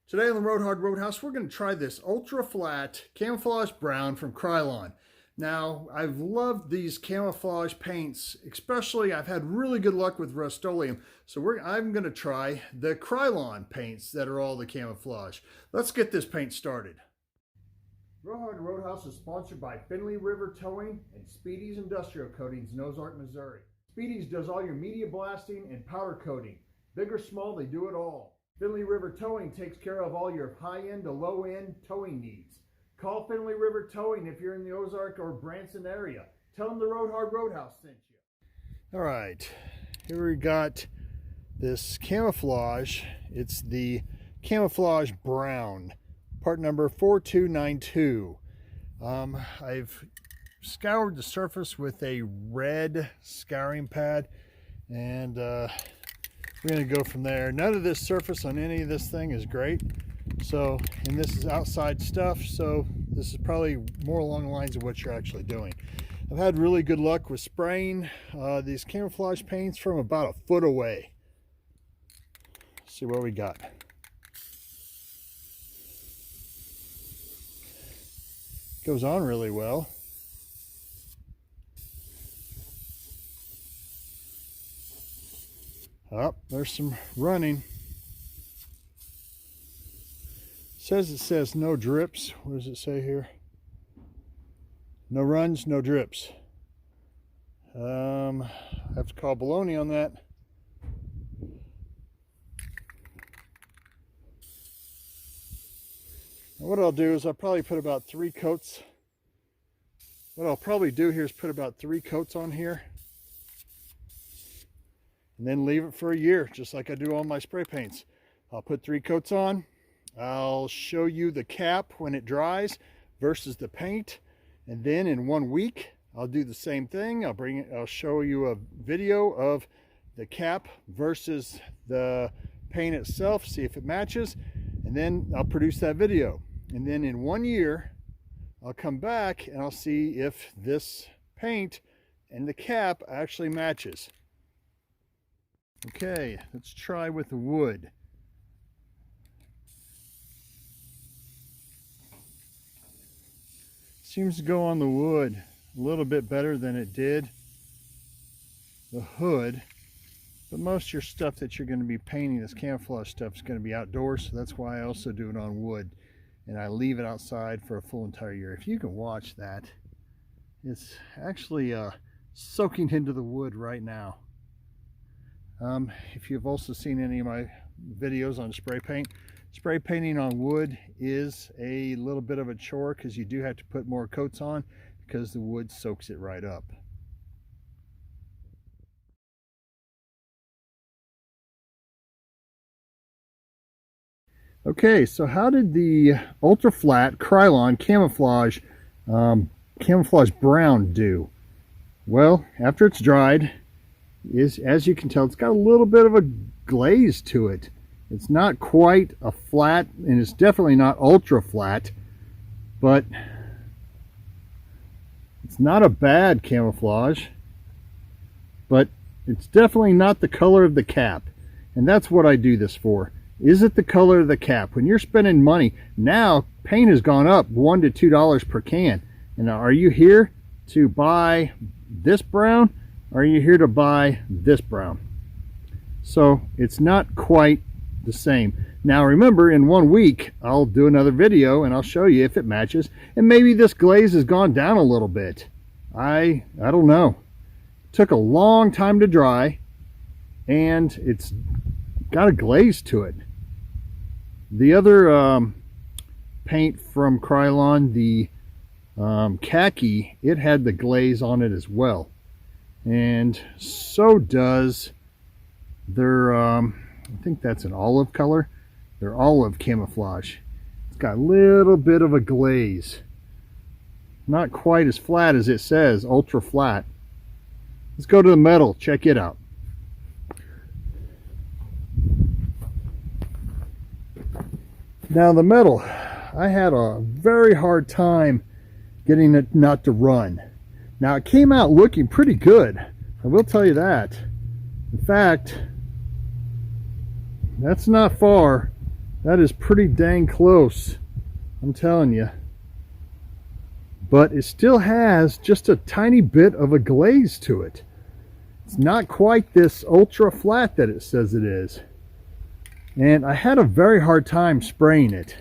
Today on the Roadhouse, we're going to try this ultra flat camouflage brown from Krylon. Now, I've loved these camouflage paints, especially I've had really good luck with rust-oleum. So I'm going to try the Krylon paints that are all the camouflage. Let's get this paint started. Roadhouse is sponsored by Finley River Towing and Speedy's Industrial Coatings in Ozark, Missouri. Speedy's does all your media blasting and powder coating. Big or small, they do it all. Finley River Towing takes care of all your high-end to low-end towing needs. Call Finley River Towing if you're in the Ozark or Branson area. Tell them the Roadhouse sent you. All right, here we got this camouflage. It's the Camouflage Brown, part number 4292. I've scoured the surface with a red scouring pad, and we're going to go from there. None of this surface on any of this thing is great. So, and this is outside stuff, so this is probably more along the lines of what you're actually doing. I've had really good luck with spraying these camouflage paints from about a foot away. Let's see what we got. Goes on really well. Oh, there's some running. It says no drips. What does it say here? No runs, no drips. I have to call baloney on that. Now what I'll do is I'll probably put about 3 coats. What I'll probably do here is put about 3 coats on here, and then leave it for a year, just like I do on my spray paints. I'll put 3 coats on. I'll show you the cap when it dries versus the paint, and then in 1 week I'll do the same thing. I'll show you a video of the cap versus the paint itself, see if it matches, and then I'll produce that video. And then in 1 year I'll come back and I'll see if this paint and the cap actually matches. Okay, let's try with the wood. Seems to go on the wood a little bit better than it did the hood, but most of your stuff that you're going to be painting, this camouflage stuff, is going to be outdoors, so that's why I also do it on wood, and I leave it outside for a full entire year. If you can watch that, it's actually soaking into the wood right now. If you've also seen any of my videos on spray painting on wood is a little bit of a chore because you do have to put more coats on because the wood soaks it right up. Okay, so how did the ultra flat Krylon camouflage brown do? Well, after it's dried, as you can tell, it's got a little bit of a glaze to it. It's not quite a flat, and it's definitely not ultra flat, but it's not a bad camouflage, but it's definitely not the color of the cap. And that's what I do this for. Is it the color of the cap? When you're spending money, now paint has gone up $1 to $2 per can. And are you here to buy this brown? Or are you here to buy this brown? So it's not quite the same. Now remember, in 1 week I'll do another video and I'll show you if it matches, and maybe this glaze has gone down a little bit. I don't know. It took a long time to dry and it's got a glaze to it. The other paint from Krylon, the khaki, it had the glaze on it as well. And so does their, I think that's an olive color, their olive camouflage. It's got a little bit of a glaze. Not quite as flat as it says, ultra flat. Let's go to the metal, check it out. Now the metal, I had a very hard time getting it not to run. Now it came out looking pretty good, I will tell you that. In fact, that's not far That is pretty dang close, I'm telling you. But it still has just a tiny bit of a glaze to it. It's not quite this ultra flat that it says it is. And I had a very hard time spraying it.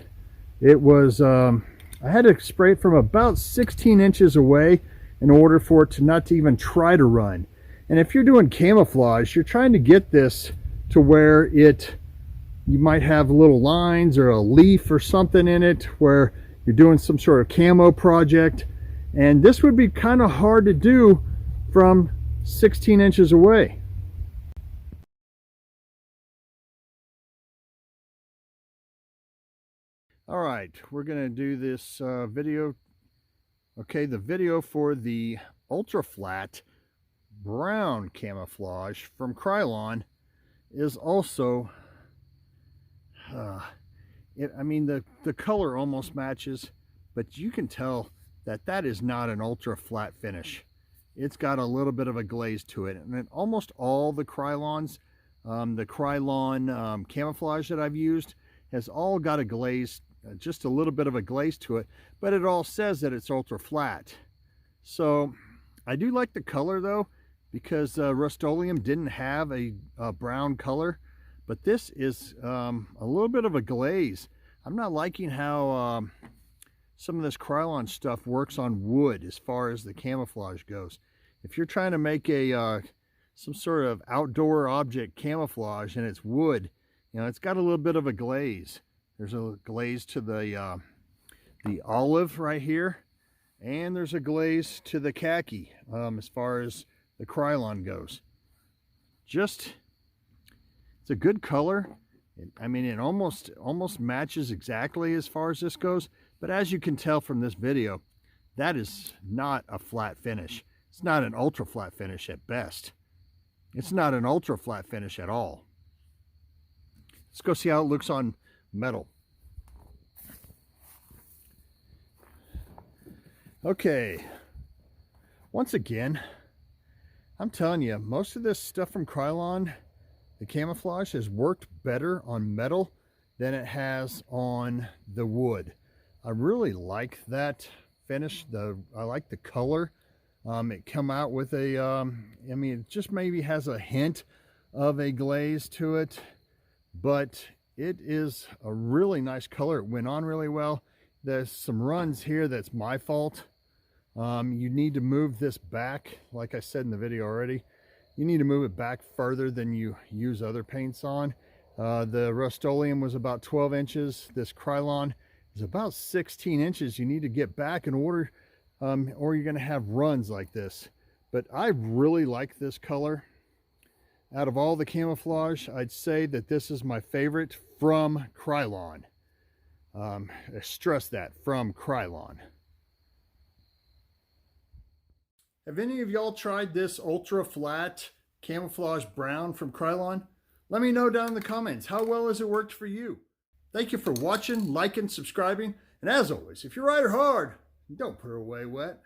It was, I had to spray it from about 16 inches away in order for it to not to even try to run. And if you're doing camouflage, you're trying to get this to where you might have little lines or a leaf or something in it where you're doing some sort of camo project. And this would be kind of hard to do from 16 inches away. All right, we're going to do this video. Okay, the video for the ultra flat brown camouflage from Krylon is also I mean the color almost matches, but you can tell that that is not an ultra flat finish. It's got a little bit of a glaze to it, and then almost all the Krylons, the Krylon camouflage that I've used has all got a glaze, just a little bit of a glaze to it, but it all says that it's ultra flat. So I do like the color though, because rust-oleum didn't have a brown color, but this is a little bit of a glaze. I'm not liking how some of this Krylon stuff works on wood as far as the camouflage goes. If you're trying to make a some sort of outdoor object camouflage and it's wood, you know, it's got a little bit of a glaze. There's a glaze to the olive right here, and there's a glaze to the khaki as far as the Krylon goes. Just, it's a good color. I mean, it almost matches exactly as far as this goes, but as you can tell from this video, that is not a flat finish. It's not an ultra flat finish at best. It's not an ultra flat finish at all. Let's go see how it looks on metal. Okay, once again, I'm telling you, most of this stuff from Krylon, the camouflage, has worked better on metal than it has on the wood. I really like that finish. I like the color. It come out with a, I mean, it just maybe has a hint of a glaze to it, but it is a really nice color. It went on really well. There's some runs here that's my fault. You need to move this back, like I said in the video already. You need to move it back further than you use other paints on. The rust-oleum was about 12 inches. This Krylon is about 16 inches. You need to get back in order, or you're going to have runs like this. But I really like this color. Out of all the camouflage, I'd say that this is my favorite from Krylon. I stress that, from Krylon. Have any of y'all tried this ultra flat camouflage brown from Krylon? Let me know down in the comments. How well has it worked for you? Thank you for watching, liking, subscribing, and as always, if you ride her hard, don't put her away wet.